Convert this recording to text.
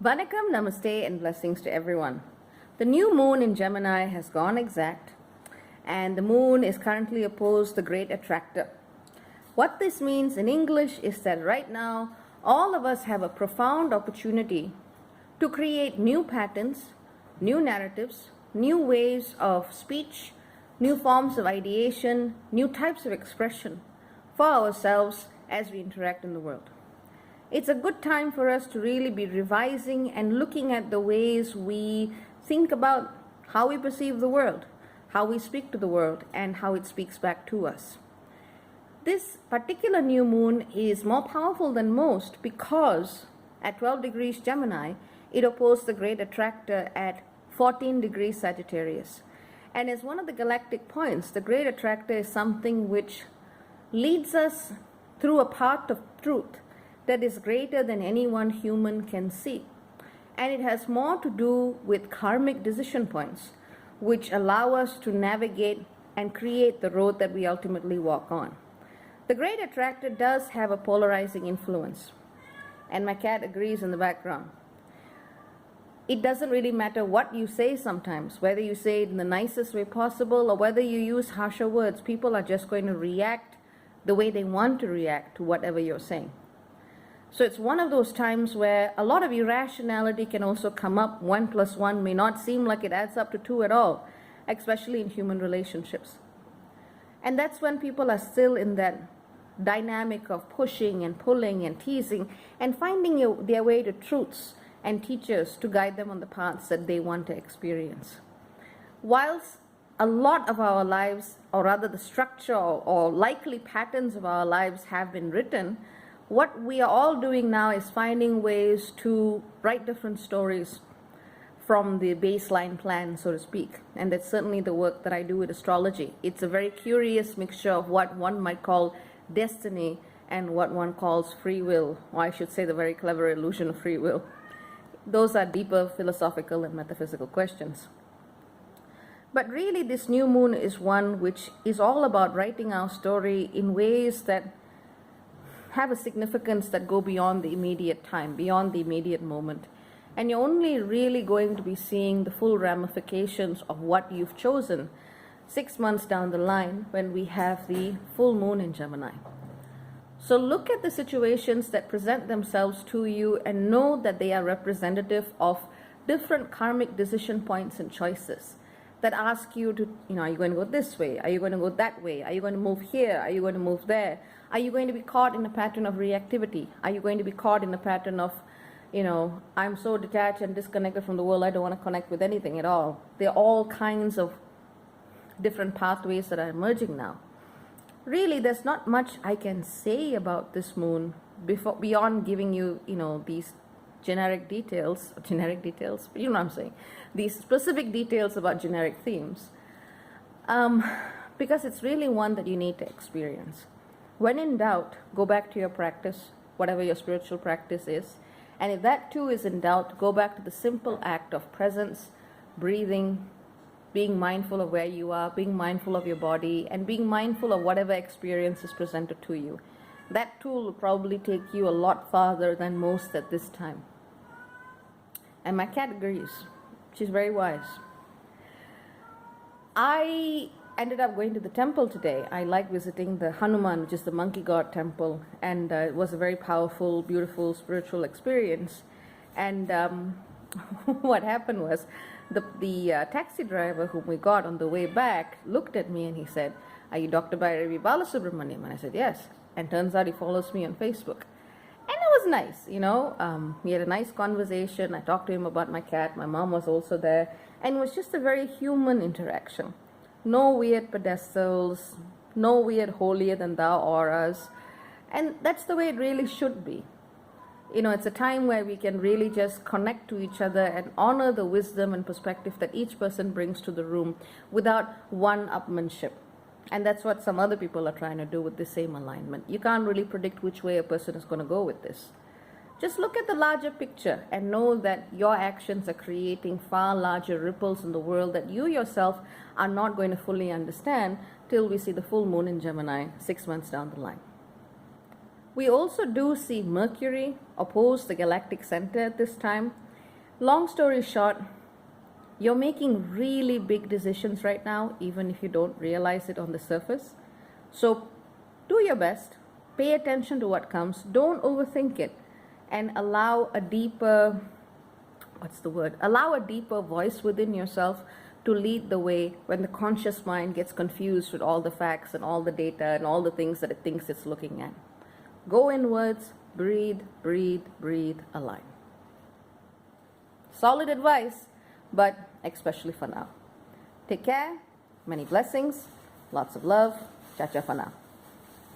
Vanakkam, Namaste, and blessings to everyone. The new moon in Gemini has gone exact, and the moon is currently opposed the Great Attractor. What this means in English is that right now, all of us have a profound opportunity to create new patterns, new narratives, new ways of speech, new forms of ideation, new types of expression for ourselves as we interact in the world. It's a good time for us to really be revising and looking at the ways we think about how we perceive the world, how we speak to the world, and how it speaks back to us. This particular new moon is more powerful than most because at 12 degrees Gemini, it opposed the Great Attractor at 14 degrees Sagittarius. And as one of the galactic points, the Great Attractor is something which leads us through a path of truth that is greater than any one human can see. And it has more to do with karmic decision points, which allow us to navigate and create the road that we ultimately walk on. The Great Attractor does have a polarizing influence, and my cat agrees in the background. It doesn't really matter what you say sometimes, whether you say it in the nicest way possible or whether you use harsher words, people are just going to react the way they want to react to whatever you're saying. So it's one of those times where a lot of irrationality can also come up. 1 plus 1 may not seem like it adds up to 2 at all, especially in human relationships. And that's when people are still in that dynamic of pushing and pulling and teasing and finding their way to truths and teachers to guide them on the paths that they want to experience. Whilst a lot of our lives, or rather the structure or likely patterns of our lives have been written, what we are all doing now is finding ways to write different stories from the baseline plan, so to speak. And that's certainly the work that I do with astrology. It's a very curious mixture of what one might call destiny and what one calls free will, or I should say the very clever illusion of free will. Those are deeper philosophical and metaphysical questions. But really, this new moon is one which is all about writing our story in ways that have a significance that go beyond the immediate time, beyond the immediate moment. And you're only really going to be seeing the full ramifications of what you've chosen 6 months down the line when we have the full moon in Gemini. So look at the situations that present themselves to you and know that they are representative of different karmic decision points and choices that ask you to, are you going to go this way? Are you going to go that way? Are you going to move here? Are you going to move there? Are you going to be caught in a pattern of reactivity? Are you going to be caught in a pattern of, I'm so detached and disconnected from the world, I don't want to connect with anything at all? There are all kinds of different pathways that are emerging now. Really, there's not much I can say about this moon beyond giving you, these generic details, you know what I'm saying, these specific details about generic themes, because it's really one that you need to experience. When in doubt, go back to your practice, whatever your spiritual practice is, and if that too is in doubt, go back to the simple act of presence, breathing, being mindful of where you are, being mindful of your body, and being mindful of whatever experience is presented to you. That tool will probably take you a lot farther than most at this time. And my cat agrees. She's very wise. I ended up going to the temple today. I like visiting the Hanuman, which is the monkey god temple, and it was a very powerful, beautiful, spiritual experience. And what happened was the taxi driver whom we got on the way back looked at me and he said, "Are you Dr. Bhairavi Balasubramaniam?" And I said, "Yes." And turns out he follows me on Facebook. And it was nice, we had a nice conversation. I talked to him about my cat. My mom was also there. And it was just a very human interaction. No weird pedestals, no weird holier than thou auras. And that's the way it really should be. It's a time where we can really just connect to each other and honor the wisdom and perspective that each person brings to the room without one-upmanship. And that's what some other people are trying to do with the same alignment. You can't really predict which way a person is going to go with this. Just look at the larger picture and know that your actions are creating far larger ripples in the world that you yourself are not going to fully understand till we see the full moon in Gemini 6 months down the line. We also do see Mercury oppose the Galactic Center at this time, Long story short, you're making really big decisions right now, even if you don't realize it on the surface. So do your best, pay attention to what comes, don't overthink it, and allow a deeper, allow a deeper voice within yourself to lead the way when the conscious mind gets confused with all the facts and all the data and all the things that it thinks it's looking at. Go inwards, breathe, breathe, breathe, align. Solid advice, but especially for now. Take care, many blessings, lots of love. Cha cha for now.